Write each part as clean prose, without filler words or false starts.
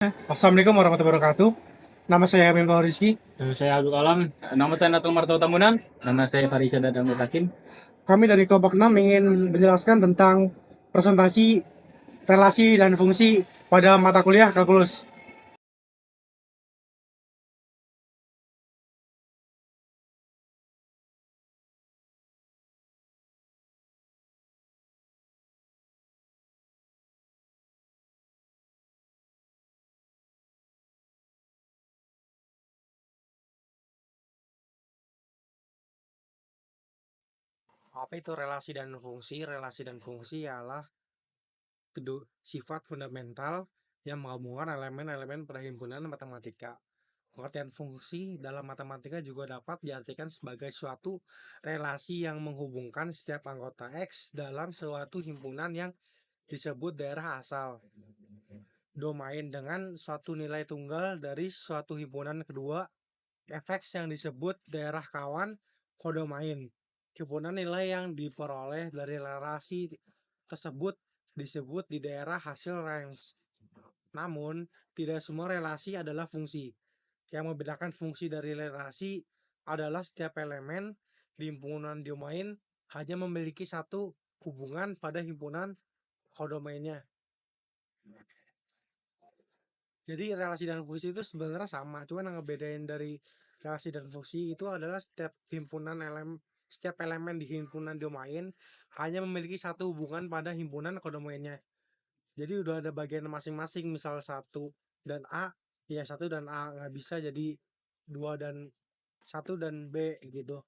Assalamualaikum warahmatullahi wabarakatuh. Nama saya Mimto Rizky. Nama saya Abdul Alam. Nama saya Natul Marto Tamunan. Nama saya Farisha Dadang Mutakin. Kami dari kelompok 6 ingin menjelaskan tentang presentasi relasi dan fungsi pada mata kuliah kalkulus. Apa itu relasi dan fungsi? Relasi dan fungsi ialah sifat fundamental yang menggabungkan elemen-elemen perhimpunan matematika. Pengertian fungsi dalam matematika juga dapat diartikan sebagai suatu relasi yang menghubungkan setiap anggota X dalam suatu himpunan yang disebut daerah asal domain dengan suatu nilai tunggal dari suatu himpunan kedua. Fx yang disebut daerah kawan kodomain. Himpunan nilai yang diperoleh dari relasi tersebut disebut di daerah hasil range. Namun, tidak semua relasi adalah fungsi. Yang membedakan fungsi dari relasi adalah setiap elemen di himpunan domain hanya memiliki satu hubungan pada himpunan kodomainnya. Jadi relasi dan fungsi itu sebenarnya sama, cuman yang ngebedain dari relasi dan fungsi itu adalah setiap elemen di himpunan domain hanya memiliki satu hubungan pada himpunan kodomainnya. Jadi udah ada bagian masing-masing, misal satu dan A, ya satu dan A nggak bisa jadi dua dan satu dan B gitu.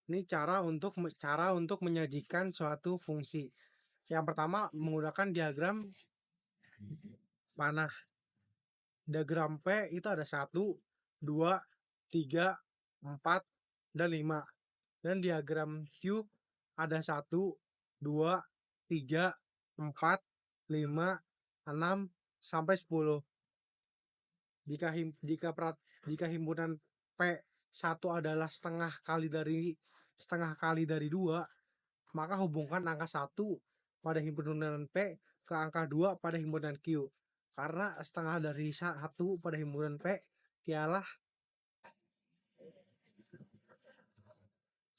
Ini cara untuk menyajikan suatu fungsi. Yang pertama menggunakan diagram panah. Diagram P itu ada 1, 2, 3, 4, dan 5. Dan diagram Q ada 1, 2, 3, 4, 5, 6, sampai 10. Jika himpunan P1 adalah setengah kali dari 2, maka hubungkan angka 1 pada himpunan P ke angka 2 pada himpunan Q. Karena setengah dari 1 pada himpunan P ialah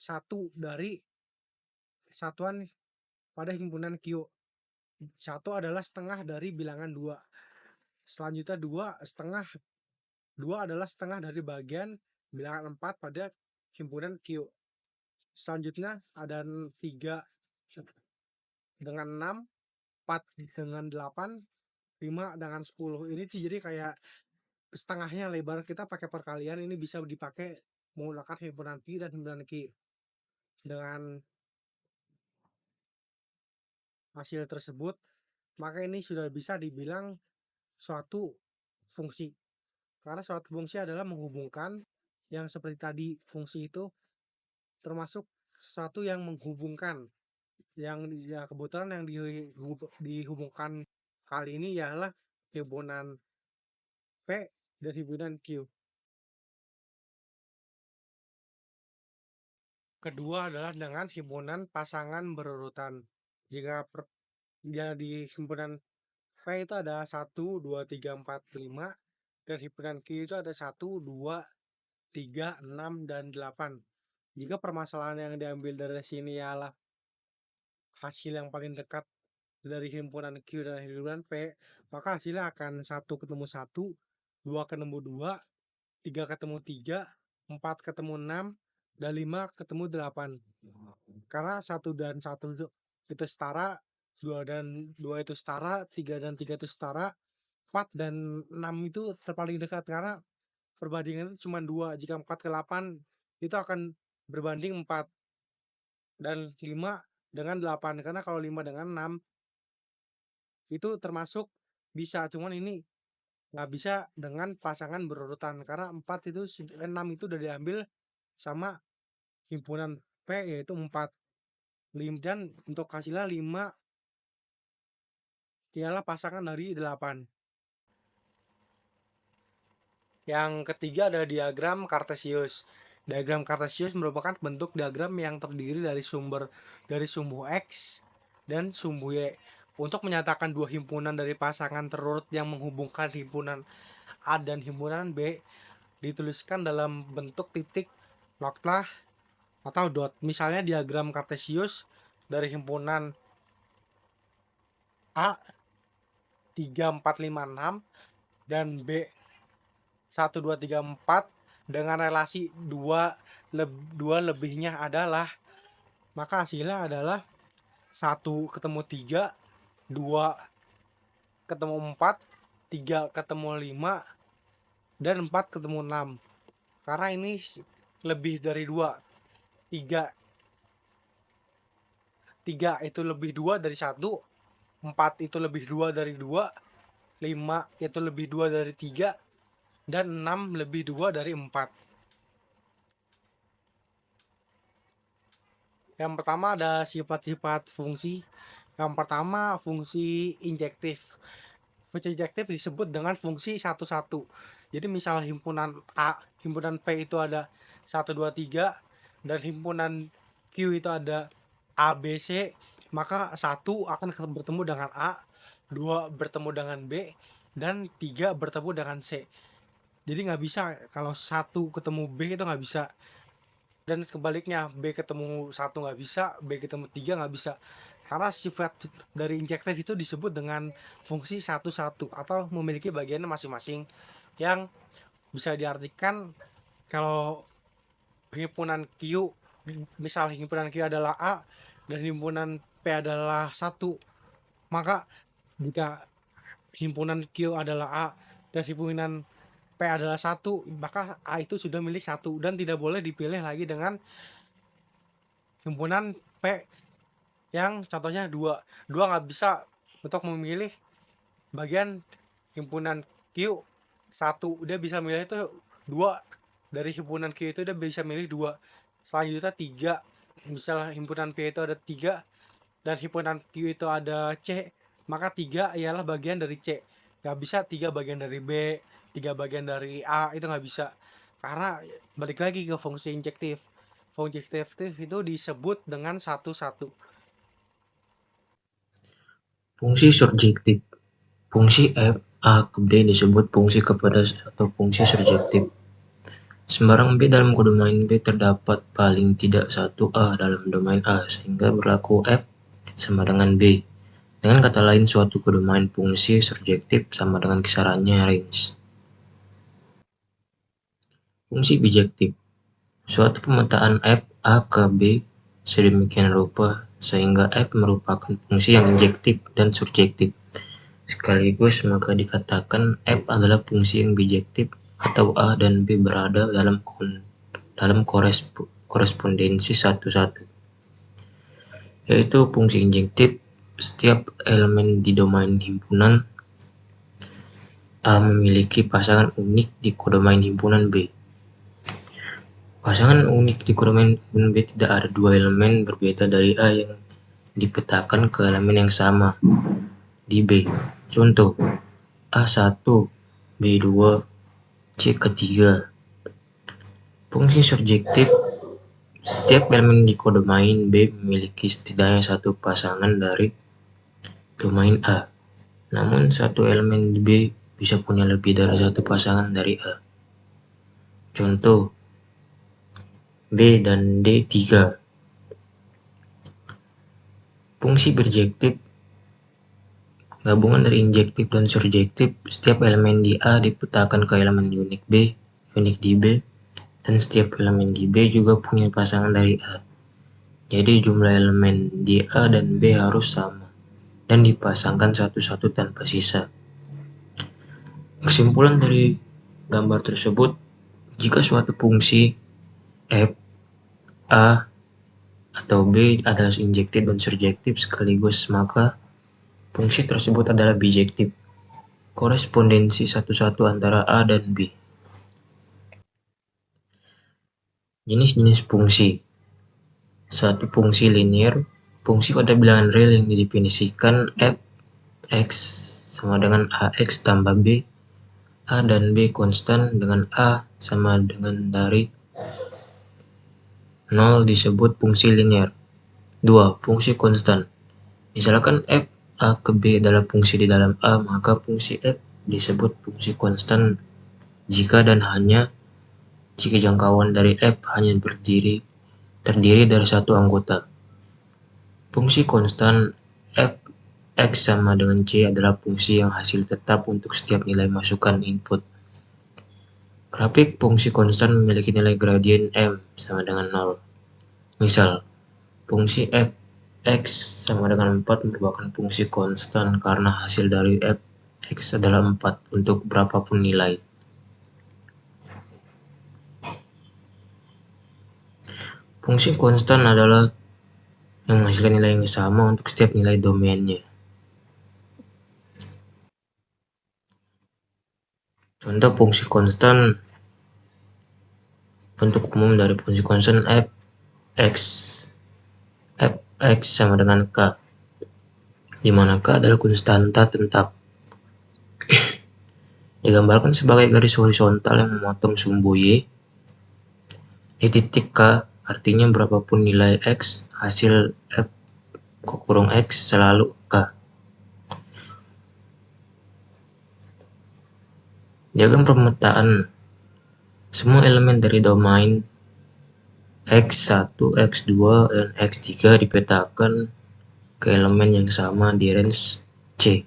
1 dari satuan pada himpunan Q. 1 adalah setengah dari bilangan 2. Selanjutnya 2 adalah setengah dari bagian bilangan 4 pada himpunan Q. Selanjutnya ada 3 dengan 6, 4 dengan 8, 5 dengan 10. Ini jadi kayak setengahnya lebar, kita pakai perkalian, ini bisa dipakai menggunakan himpunan Q dan himpunan Q. Dengan hasil tersebut, maka ini sudah bisa dibilang suatu fungsi. Karena suatu fungsi adalah menghubungkan, yang seperti tadi fungsi itu termasuk sesuatu yang menghubungkan. Yang ya kebetulan yang dihubungkan kali ini ialah himpunan P dan himpunan Q. Kedua adalah dengan himpunan pasangan berurutan. Jika di himpunan P itu ada 1, 2, 3, 4, 5, dan himpunan Q itu ada 1, 2, 3, 6, dan 8. Jika permasalahan yang diambil dari sini ialah hasil yang paling dekat dari himpunan Q dan himpunan P, maka hasilnya akan 1 ketemu 1, 2 ketemu 2, 3 ketemu 3, 4 ketemu 6, dan 5 ketemu 8. Karena 1 dan 1 itu setara, 2 dan 2 itu setara, 3 dan 3 itu setara, 4 dan 6 itu terpaling dekat karena perbandingan itu cuma 2. Jika 4 ke 8 itu akan berbanding 4, dan 5 dengan 8. Karena kalau 5 dengan 6 itu termasuk bisa, cuman ini nggak bisa dengan pasangan berurutan karena 6 itu udah diambil sama himpunan P, yaitu 4. Dan untuk hasilnya 5 ialah pasangan dari 8. Yang ketiga adalah diagram Kartesius. Diagram Kartesius merupakan bentuk diagram yang terdiri dari sumbu X dan sumbu Y. Untuk menyatakan dua himpunan dari pasangan terurut yang menghubungkan himpunan A dan himpunan B dituliskan dalam bentuk titik, noktah, atau dot. Misalnya diagram kartesius dari himpunan A 3, 4, 5, 6 dan B 1, 2, 3, 4 dengan relasi 2 lebihnya adalah, maka hasilnya adalah 1 ketemu 3, 2 ketemu 4, 3 ketemu 5, dan 4 ketemu 6. Karena ini lebih dari 2. 3 itu lebih 2 dari 1, 4 itu lebih 2 dari 2, 5 itu lebih 2 dari 3, dan 6 lebih 2 dari 4. Yang pertama ada sifat-sifat fungsi. Yang pertama fungsi injektif. Fungsi injektif disebut dengan fungsi 1-1. Jadi misal himpunan A, himpunan P itu ada 1, 2, 3, dan himpunan Q itu ada A, B, C, maka 1 akan bertemu dengan A, 2 bertemu dengan B, dan 3 bertemu dengan C. Jadi nggak bisa kalau 1 ketemu B itu nggak bisa. Dan kebaliknya, B ketemu 1 nggak bisa, B ketemu 3 nggak bisa. Karena sifat dari injektif itu disebut dengan fungsi 1-1 atau memiliki bagiannya masing-masing, yang bisa diartikan kalau himpunan Q, misal himpunan Q adalah A dan himpunan P adalah 1, maka jika himpunan Q adalah A dan himpunan P adalah 1, maka A itu sudah milik 1 dan tidak boleh dipilih lagi dengan himpunan P yang contohnya 2. 2 nggak bisa untuk memilih bagian himpunan Q 1. Dia bisa milih itu 2. Dari himpunan Q itu dia bisa milih 2. Selanjutnya 3. Misalnya himpunan P itu ada 3 dan himpunan Q itu ada C, maka 3 ialah bagian dari C. Nggak bisa 3 bagian dari B, 3 bagian dari A, itu nggak bisa. Karena balik lagi ke fungsi injektif. Fungsi injektif itu disebut dengan 1-1. Fungsi surjektif. Fungsi f a ke b disebut fungsi kepada atau fungsi surjektif. Sembarang b dalam kodomain b terdapat paling tidak satu a dalam domain a sehingga berlaku f sama dengan b. Dengan kata lain, suatu kodomain fungsi surjektif sama dengan kisarannya range. Fungsi bijektif. Suatu pemetaan f a ke b sedemikian rupa sehingga f merupakan fungsi yang injektif dan surjektif sekaligus, maka dikatakan f adalah fungsi yang bijektif atau a dan b berada dalam korespondensi 1-1. Yaitu fungsi injektif, setiap elemen di domain himpunan A memiliki pasangan unik di kodomain himpunan B. Pasangan unik di kodomain himpunan B tidak ada dua elemen berbeda dari A yang dipetakan ke elemen yang sama di B. Contoh, A1, B2, C3. Fungsi surjektif, setiap elemen di kodomain B memiliki setidaknya satu pasangan dari domain A. Namun satu elemen di B bisa punya lebih dari satu pasangan dari A. Contoh, B dan D3. Fungsi bijektif, gabungan dari injektif dan surjektif, setiap elemen di A dipetakan ke elemen unik B, unik di B, dan setiap elemen di B juga punya pasangan dari A. Jadi jumlah elemen di A dan B harus sama dan dipasangkan satu-satu tanpa sisa. Kesimpulan dari gambar tersebut, jika suatu fungsi f, a, atau b adalah injektif dan surjektif sekaligus, maka fungsi tersebut adalah bijektif. Korespondensi 1-1 antara a dan b. Jenis-jenis fungsi. Satu, fungsi linear. Fungsi pada bilangan real yang didefinisikan f x sama dengan ax tambah b, a dan b konstan dengan a sama dengan dari 0 disebut fungsi linear. 2. Fungsi konstan. Misalkan f A ke B adalah fungsi di dalam A, maka fungsi F disebut fungsi konstan jika dan hanya jika jangkauan dari F hanya terdiri dari satu anggota. Fungsi konstan f x sama dengan c adalah fungsi yang hasil tetap untuk setiap nilai masukan input. Grafik fungsi konstan memiliki nilai gradien m sama dengan 0. Misal, fungsi f x sama dengan 4 merupakan fungsi konstan karena hasil dari f x adalah 4 untuk berapapun nilai. Fungsi konstan adalah yang menghasilkan nilai yang sama untuk setiap nilai domainnya. Contoh fungsi konstan, bentuk umum dari fungsi konstan f(x) sama dengan k, di mana k adalah konstanta tetap. Digambarkan sebagai garis horizontal yang memotong sumbu y di titik k, artinya berapapun nilai x, hasil f kurung x selalu k. Diagram pemetaan, semua elemen dari domain x1, x2, dan x3 dipetakan ke elemen yang sama di range C.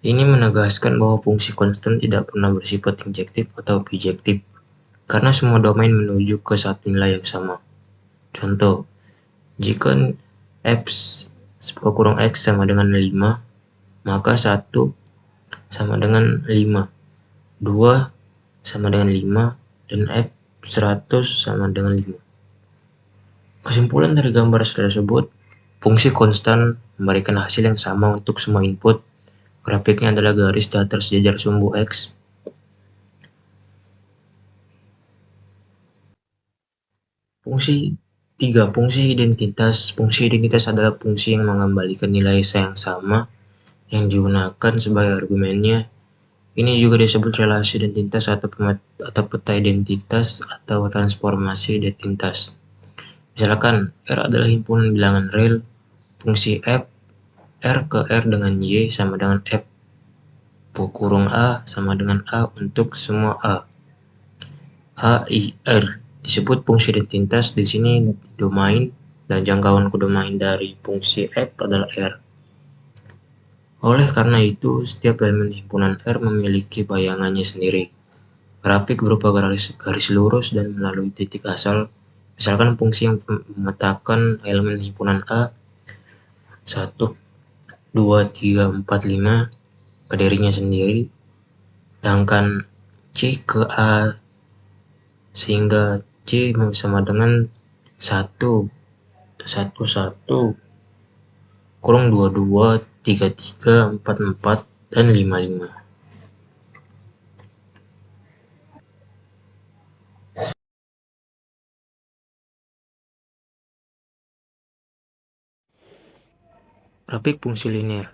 Ini menegaskan bahwa fungsi konstan tidak pernah bersifat injektif atau bijektif, karena semua domain menuju ke satu nilai yang sama. Contoh, jika f kurung x sama dengan 5, maka 1 sama dengan 5, 2 sama dengan 5, dan f 100 sama dengan 5. Kesimpulan dari gambar tersebut, fungsi konstan memberikan hasil yang sama untuk semua input. Grafiknya adalah garis datar sejajar sumbu x. Fungsi 3. Fungsi identitas. Fungsi identitas adalah fungsi yang mengembalikan nilai yang sama yang digunakan sebagai argumennya. Ini juga disebut relasi identitas atau peta identitas atau transformasi identitas. Misalkan R adalah himpunan bilangan real, fungsi f R ke R dengan Y sama dengan F kurung A sama dengan A untuk semua A. A, I, R disebut fungsi identitas. Di sini domain dan jangkauan domain dari fungsi F adalah R. Oleh karena itu, setiap elemen himpunan R memiliki bayangannya sendiri. Grafik berupa garis lurus dan melalui titik asal. Misalkan fungsi yang memetakan elemen himpunan A 1, 2, 3, 4, 5 ke dirinya sendiri, sedangkan C ke A sehingga C sama dengan 1, 1, 1, kurung 2, 2, 3, 3, 4, 4, dan 5, 5. Grafik fungsi linear.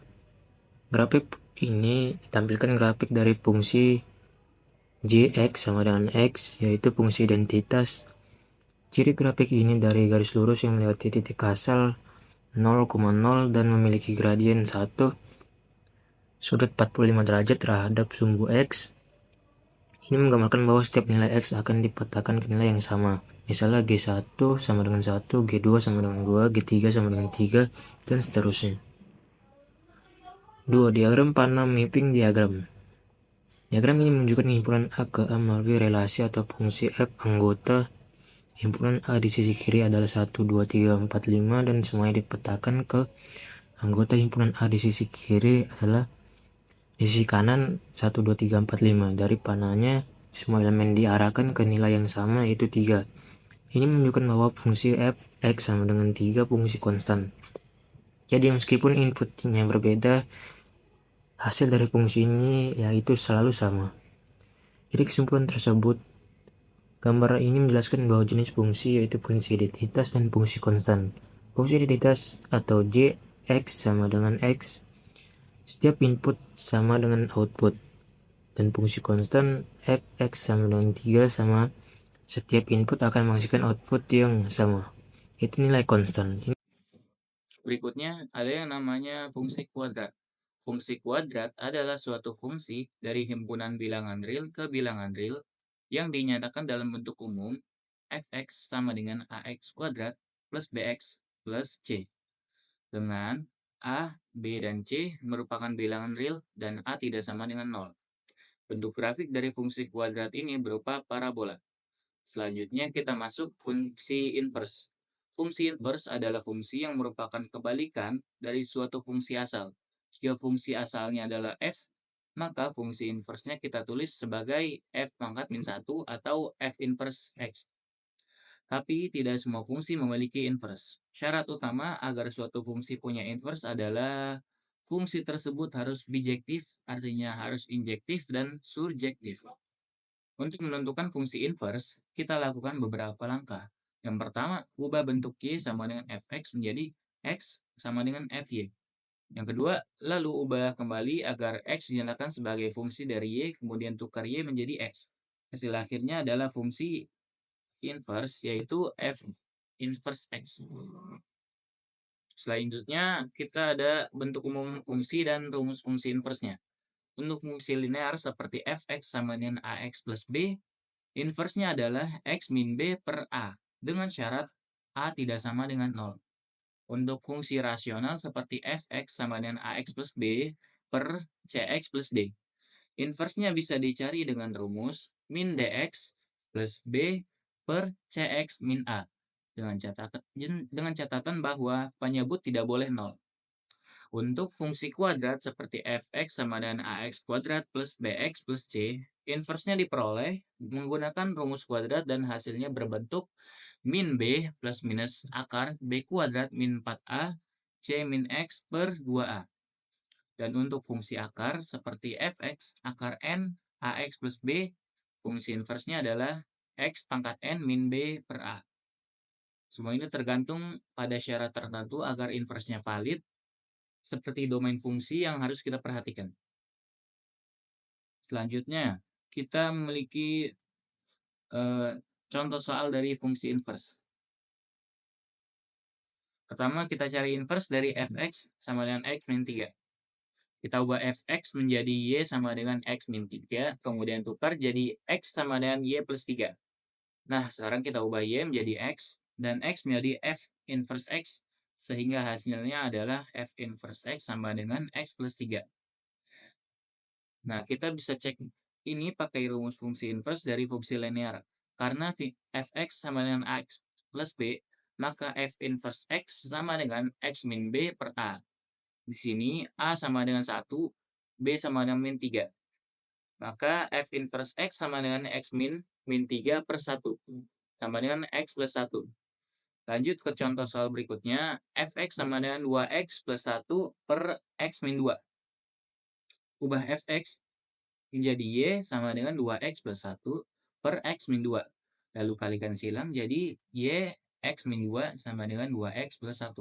Grafik ini ditampilkan grafik dari fungsi Jx sama dengan X, yaitu fungsi identitas. Ciri grafik ini dari garis lurus yang melewati titik asal 0,0 dan memiliki gradien 1, sudut 45 derajat terhadap sumbu X. Ini menggambarkan bahwa setiap nilai X akan dipetakan ke nilai yang sama. Misalnya G1 sama dengan 1, G2 sama dengan 2, G3 sama dengan 3, dan seterusnya. 2. Diagram panah mapping diagram. Diagram ini menunjukkan himpunan A ke A melalui relasi atau fungsi F anggota. Himpunan A di sisi kiri adalah 1, 2, 3, 4, 5 dan semuanya dipetakan ke anggota himpunan A di sisi kiri adalah di sisi kanan 1, 2, 3, 4, 5. Dari panahnya semua elemen diarahkan ke nilai yang sama yaitu 3. Ini menunjukkan bahwa fungsi f x sama dengan 3 fungsi konstan. Jadi meskipun inputnya berbeda, hasil dari fungsi ini yaitu selalu sama. Jadi kesimpulan tersebut, gambar ini menjelaskan bahwa jenis fungsi yaitu fungsi identitas dan fungsi konstan. Fungsi identitas atau J, X sama dengan X, setiap input sama dengan output. Dan fungsi konstan f x sama dengan 3 sama setiap input akan menghasilkan output yang sama. Itu nilai konstan. Berikutnya ada yang namanya fungsi kuadrat. Fungsi kuadrat adalah suatu fungsi dari himpunan bilangan real ke bilangan real yang dinyatakan dalam bentuk umum f(x) sama dengan ax kuadrat plus bx plus c. Dengan a, b, dan c merupakan bilangan real dan a tidak sama dengan 0. Bentuk grafik dari fungsi kuadrat ini berupa parabola. Selanjutnya kita masuk fungsi inverse. Fungsi inverse adalah fungsi yang merupakan kebalikan dari suatu fungsi asal. Jika fungsi asalnya adalah f, maka fungsi inversenya kita tulis sebagai f pangkat min 1 atau f inverse x. Tapi tidak semua fungsi memiliki inverse. Syarat utama agar suatu fungsi punya inverse adalah fungsi tersebut harus bijektif, artinya harus injektif dan surjektif. Untuk menentukan fungsi inverse, kita lakukan beberapa langkah. Yang pertama, ubah bentuk y sama dengan fx menjadi x sama dengan fy. Yang kedua, lalu ubah kembali agar x dinyatakan sebagai fungsi dari y, kemudian tukar y menjadi x. Hasil akhirnya adalah fungsi inverse, yaitu f inverse x. Selanjutnya, kita ada bentuk umum fungsi dan rumus fungsi inverse-nya. Untuk fungsi linear seperti fx sama dengan ax plus b, inverse-nya adalah x min b per a, dengan syarat a tidak sama dengan 0. Untuk fungsi rasional seperti fx sama dengan ax plus b per cx plus d, inverse-nya bisa dicari dengan rumus min dx plus b per cx min a, dengan catatan bahwa penyebut tidak boleh 0. Untuk fungsi kuadrat seperti fx sama dengan ax kuadrat plus bx plus c, inverse-nya diperoleh menggunakan rumus kuadrat dan hasilnya berbentuk min b plus minus akar b kuadrat min 4a c min x per 2a. Dan untuk fungsi akar seperti fx akar n ax plus b, fungsi inverse-nya adalah x pangkat n min b per a. Semua ini tergantung pada syarat tertentu agar inverse-nya valid, seperti domain fungsi yang harus kita perhatikan. Selanjutnya, kita memiliki contoh soal dari fungsi inverse. Pertama, kita cari inverse dari fx sama dengan x min 3. Kita ubah fx menjadi y sama dengan x min 3, kemudian tukar jadi x sama dengan y plus 3. Nah, sekarang kita ubah y menjadi x, dan x menjadi f inverse x, sehingga hasilnya adalah f inverse x sama dengan x plus 3. Nah, kita bisa cek ini pakai rumus fungsi inverse dari fungsi linear. Karena fx sama dengan x plus b, maka f inverse x sama dengan x min b per a. Di sini a sama dengan 1, b sama dengan min 3. Maka f inverse x sama dengan x min 3 per 1, sama dengan x plus 1. Lanjut ke contoh soal berikutnya, fx sama dengan 2x plus 1 per x min 2. Ubah fx menjadi y sama dengan 2x plus 1 per x min 2. Lalu kalikan silang jadi y x min 2 sama dengan 2x plus 1.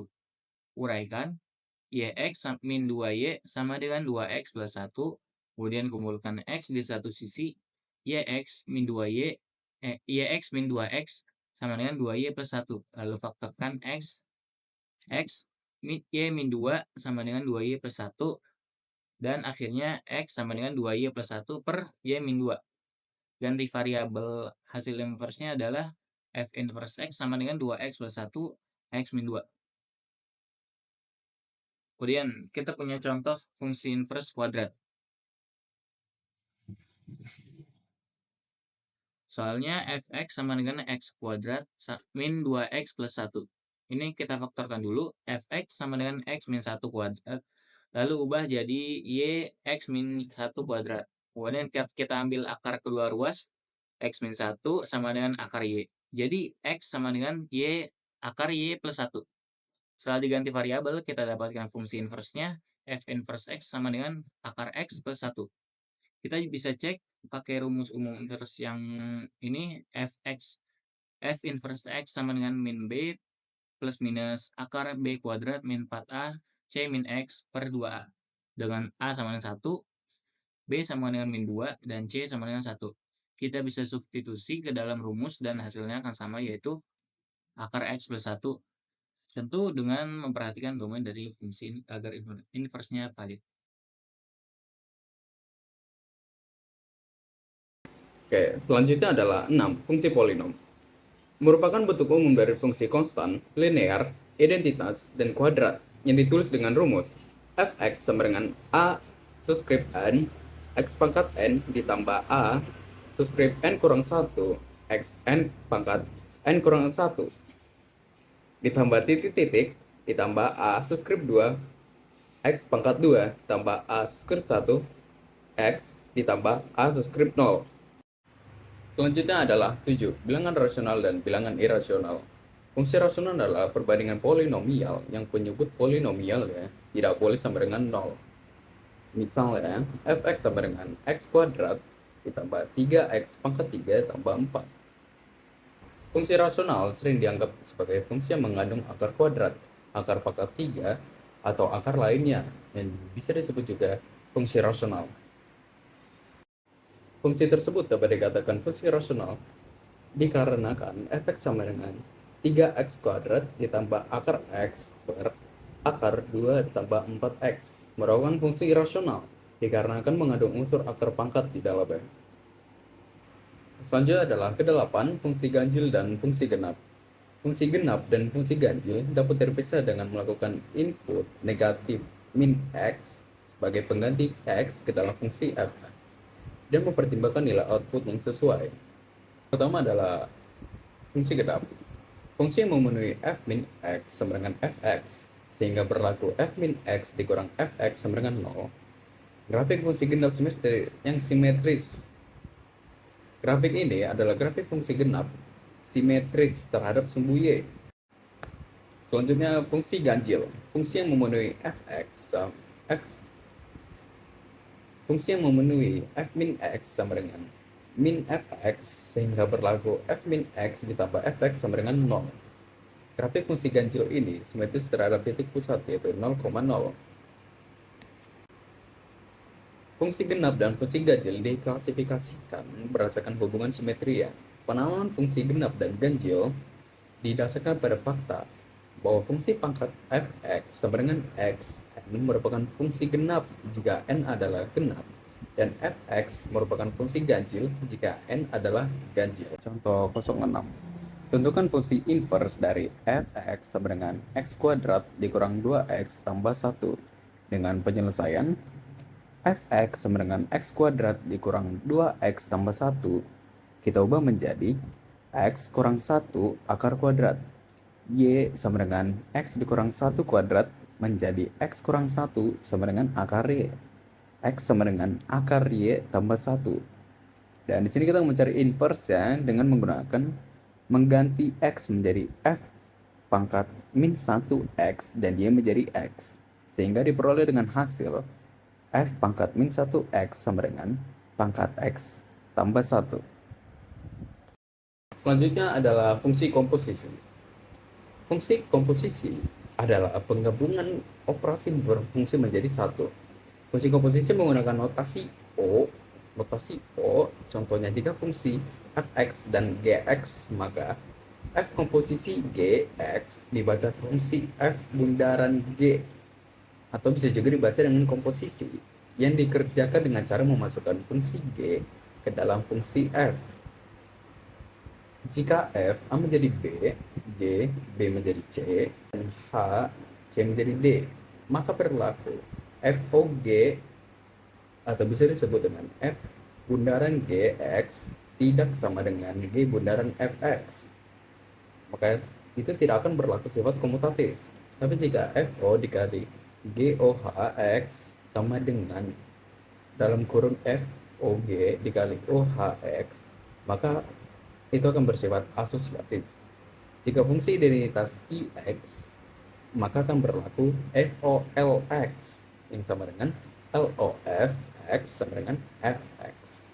Uraikan, yx min 2y sama dengan 2x plus 1, kemudian kumpulkan x di satu sisi, yx min 2x sama dengan 2y plus 1. Lalu faktorkan x y min 2 sama dengan 2y plus 1, dan akhirnya x sama dengan 2y plus 1 per y min 2. Ganti variabel hasil inverse-nya adalah f inverse x sama dengan 2x plus 1 x min 2. Kemudian kita punya contoh fungsi inverse kuadrat. Soalnya fx sama dengan x kuadrat min 2x plus 1. Ini kita faktorkan dulu, fx sama dengan x min 1 kuadrat, lalu ubah jadi y x min 1 kuadrat. Kemudian kita ambil akar kedua ruas, x min 1 sama dengan akar y. Jadi x sama dengan y akar y plus 1. Setelah diganti variabel, kita dapatkan fungsi inverse-nya, f inverse x sama dengan akar x plus 1. Kita bisa cek pakai rumus umum inverse yang ini, f inverse x sama dengan min b plus minus akar b kuadrat min 4a c min x per 2a. Dengan a sama dengan 1, b sama dengan min 2, dan c sama dengan 1. Kita bisa substitusi ke dalam rumus dan hasilnya akan sama, yaitu akar x plus 1 Tentu dengan memperhatikan domain dari fungsi ini agar inverse-nya valid. Oke, selanjutnya adalah 6. Fungsi polinom. Merupakan bentuk umum dari fungsi konstan, linear, identitas, dan kuadrat yang ditulis dengan rumus fx sama dengan a subscript n x pangkat n ditambah a subscript n kurang 1 x n pangkat n kurang 1 ditambah titik-titik ditambah a subscript 2 x pangkat 2 tambah a subscript 1 x ditambah a subscript 0. Selanjutnya adalah 7. Bilangan rasional dan bilangan irasional. Fungsi rasional adalah perbandingan polinomial yang penyebut polinomial ya tidak boleh sama dengan 0. Misalnya, fx sama dengan x kuadrat ditambah 3x pangkat 3 tambah 4. Fungsi rasional sering dianggap sebagai fungsi yang mengandung akar kuadrat, akar pangkat 3, atau akar lainnya, yang bisa disebut juga fungsi rasional. Fungsi tersebut dapat dikatakan fungsi rasional dikarenakan fx sama dengan 3x kuadrat ditambah akar x per akar 2 ditambah 4x merupakan fungsi rasional dikarenakan mengandung unsur akar pangkat di dalamnya. Selanjutnya adalah ke-8 fungsi ganjil dan fungsi genap. Fungsi genap dan fungsi ganjil dapat terpisah dengan melakukan input negatif min x sebagai pengganti x ke dalam fungsi fx dan mempertimbangkan nilai output yang sesuai. Pertama adalah fungsi genap. Fungsi yang memenuhi f min x sama dengan fx sehingga berlaku f min x dikurang fx sama dengan 0. Grafik fungsi genap yang simetris. Grafik ini adalah grafik fungsi genap simetris terhadap sumbu y. Selanjutnya fungsi ganjil. Fungsi yang memenuhi fungsi yang memenuhi f min x sama dengan min fx sehingga berlaku f min x ditambah fx sama dengan 0. Grafik fungsi ganjil ini simetris terhadap titik pusat yaitu 0,0. Fungsi genap dan fungsi ganjil diklasifikasikan berdasarkan hubungan simetria. Penamaan fungsi genap dan ganjil didasarkan pada fakta bahwa fungsi pangkat fx sama dengan x n merupakan fungsi genap jika n adalah genap dan fx merupakan fungsi ganjil jika n adalah ganjil. Contoh 06. Tentukan fungsi inverse dari fx sama dengan x kuadrat dikurang 2x tambah 1 dengan penyelesaian fx sama dengan x kuadrat dikurang 2x tambah 1 kita ubah menjadi x kurang 1 akar kuadrat. Y sama dengan x dikurang 1 kuadrat menjadi x kurang 1 sama dengan akar y. X sama dengan akar y tambah 1. Dan di sini kita mencari inverse ya dengan menggunakan mengganti x menjadi f pangkat min 1x dan y menjadi x. Sehingga diperoleh dengan hasil f pangkat min 1x sama dengan pangkat x tambah 1. Selanjutnya adalah fungsi komposisi. Fungsi komposisi adalah penggabungan operasi berfungsi menjadi satu. Fungsi komposisi menggunakan notasi O. Notasi O, contohnya jika fungsi fx dan gx, maka f komposisi gx dibaca fungsi f bundaran g. Atau bisa juga dibaca dengan komposisi yang dikerjakan dengan cara memasukkan fungsi g ke dalam fungsi f. Jika f a menjadi b, g, b menjadi c, dan h, c menjadi d, maka berlaku fog atau bisa disebut dengan f bundaran gx tidak sama dengan g bundaran fx. Maka itu tidak akan berlaku sifat komutatif. Tapi jika fo dikali gohx sama dengan dalam kurun fog dikali ohx, maka itu akan bersifat asosiatif. Jika fungsi identitas ix, maka akan berlaku folx yang sama dengan lof x sama dengan fx.